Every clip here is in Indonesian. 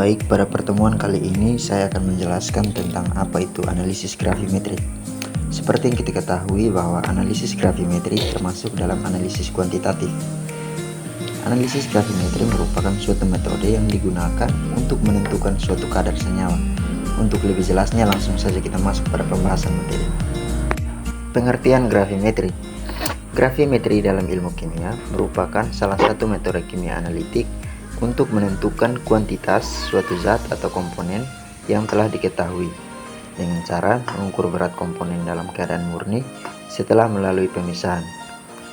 Baik, pada pertemuan kali ini saya akan menjelaskan tentang apa itu analisis gravimetri. Seperti yang kita ketahui bahwa analisis gravimetri termasuk dalam analisis kuantitatif. Analisis gravimetri merupakan suatu metode yang digunakan untuk menentukan suatu kadar senyawa. Untuk lebih jelasnya langsung saja kita masuk pada pembahasan materi. Pengertian gravimetri. Gravimetri dalam ilmu kimia merupakan salah satu metode kimia analitik untuk menentukan kuantitas suatu zat atau komponen yang telah diketahui dengan cara mengukur berat komponen dalam keadaan murni setelah melalui pemisahan.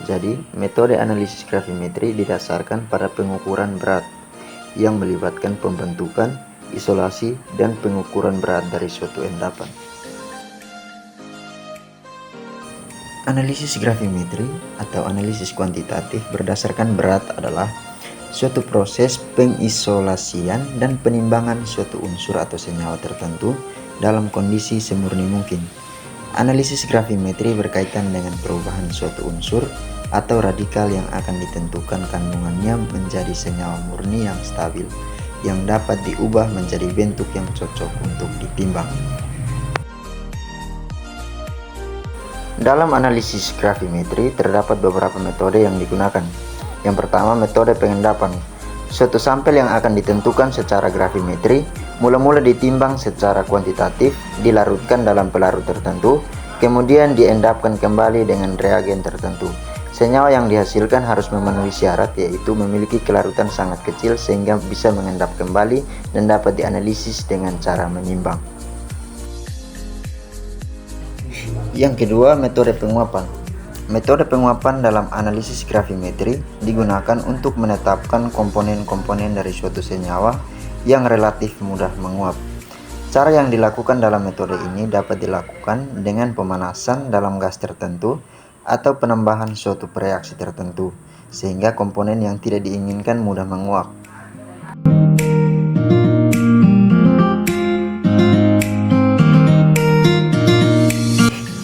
Jadi, metode analisis gravimetri didasarkan pada pengukuran berat yang melibatkan pembentukan, isolasi, dan pengukuran berat dari suatu endapan. Analisis gravimetri atau analisis kuantitatif berdasarkan berat adalah suatu proses pengisolasian dan penimbangan suatu unsur atau senyawa tertentu dalam kondisi semurni mungkin. Analisis gravimetri berkaitan dengan perubahan suatu unsur atau radikal yang akan ditentukan kandungannya menjadi senyawa murni yang stabil, yang dapat diubah menjadi bentuk yang cocok untuk ditimbang. Dalam analisis gravimetri terdapat beberapa metode yang digunakan. Yang pertama, metode pengendapan. Suatu sampel yang akan ditentukan secara gravimetri mula-mula ditimbang secara kuantitatif, dilarutkan dalam pelarut tertentu, kemudian diendapkan kembali dengan reagen tertentu. Senyawa yang dihasilkan harus memenuhi syarat, yaitu memiliki kelarutan sangat kecil sehingga bisa mengendap kembali dan dapat dianalisis dengan cara menimbang. Yang kedua, metode penguapan. Metode penguapan dalam analisis gravimetri digunakan untuk menetapkan komponen-komponen dari suatu senyawa yang relatif mudah menguap. Cara yang dilakukan dalam metode ini dapat dilakukan dengan pemanasan dalam gas tertentu atau penambahan suatu reaksi tertentu, sehingga komponen yang tidak diinginkan mudah menguap.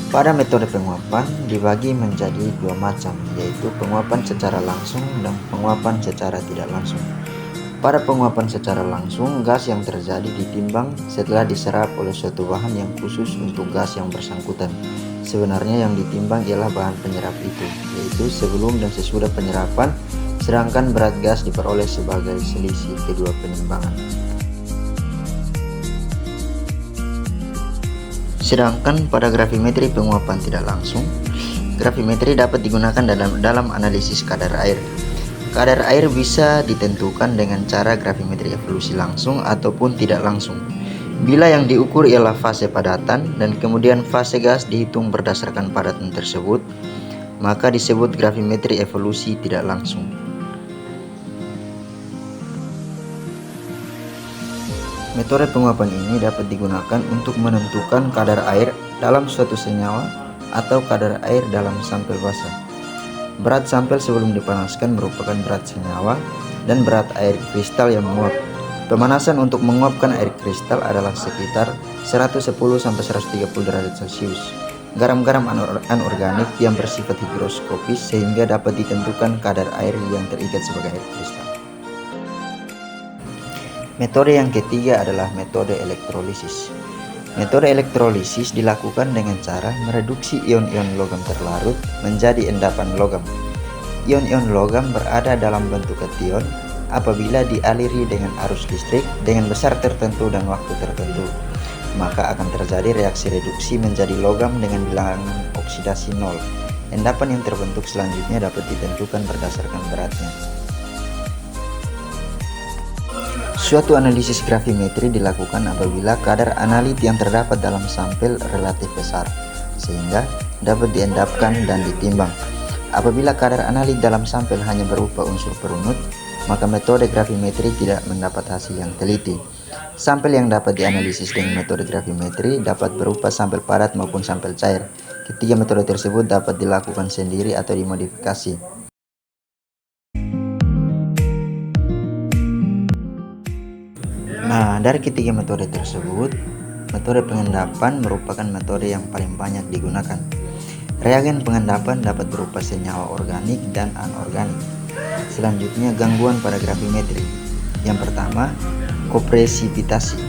Pada metode penguapan dibagi menjadi dua macam, yaitu penguapan secara langsung dan penguapan secara tidak langsung. Pada penguapan secara langsung, gas yang terjadi ditimbang setelah diserap oleh suatu bahan yang khusus untuk gas yang bersangkutan. Sebenarnya yang ditimbang ialah bahan penyerap itu, yaitu sebelum dan sesudah penyerapan, sedangkan berat gas diperoleh sebagai selisih kedua penimbangan. Sedangkan pada gravimetri penguapan tidak langsung, gravimetri dapat digunakan dalam analisis kadar air. Kadar air bisa ditentukan dengan cara gravimetri evolusi langsung ataupun tidak langsung. Bila yang diukur ialah fase padatan dan kemudian fase gas dihitung berdasarkan padatan tersebut, maka disebut gravimetri evolusi tidak langsung. Metode penguapan ini dapat digunakan untuk menentukan kadar air dalam suatu senyawa atau kadar air dalam sampel basah. Berat sampel sebelum dipanaskan merupakan berat senyawa dan berat air kristal yang menguap. Pemanasan untuk menguapkan air kristal adalah sekitar 110-130 derajat Celcius. Garam-garam anorganik yang bersifat higroskopis sehingga dapat ditentukan kadar air yang terikat sebagai air kristal. Metode yang ketiga adalah metode elektrolisis. Metode elektrolisis dilakukan dengan cara mereduksi ion-ion logam terlarut menjadi endapan logam. Ion-ion logam berada dalam bentuk kation apabila dialiri dengan arus listrik dengan besar tertentu dan waktu tertentu, maka akan terjadi reaksi reduksi menjadi logam dengan bilangan oksidasi 0. Endapan yang terbentuk selanjutnya dapat ditentukan berdasarkan beratnya. Suatu analisis gravimetri dilakukan apabila kadar analit yang terdapat dalam sampel relatif besar, sehingga dapat diendapkan dan ditimbang. Apabila kadar analit dalam sampel hanya berupa unsur perunut, maka metode gravimetri tidak mendapat hasil yang teliti. Sampel yang dapat dianalisis dengan metode gravimetri dapat berupa sampel padat maupun sampel cair. Ketiga metode tersebut dapat dilakukan sendiri atau dimodifikasi. Nah, dari ketiga metode tersebut, metode pengendapan merupakan metode yang paling banyak digunakan. Reagen pengendapan dapat berupa senyawa organik dan anorganik. Selanjutnya, gangguan pada gravimetri. Yang pertama, Kopresipitasi,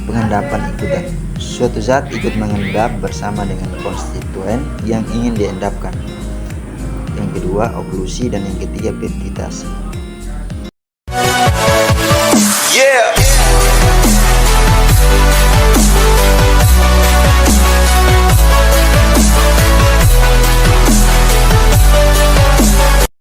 pengendapan ikutan. Suatu zat ikut mengendap bersama dengan konstituen yang ingin diendapkan. Yang kedua, oklusi, dan yang ketiga peptidasi.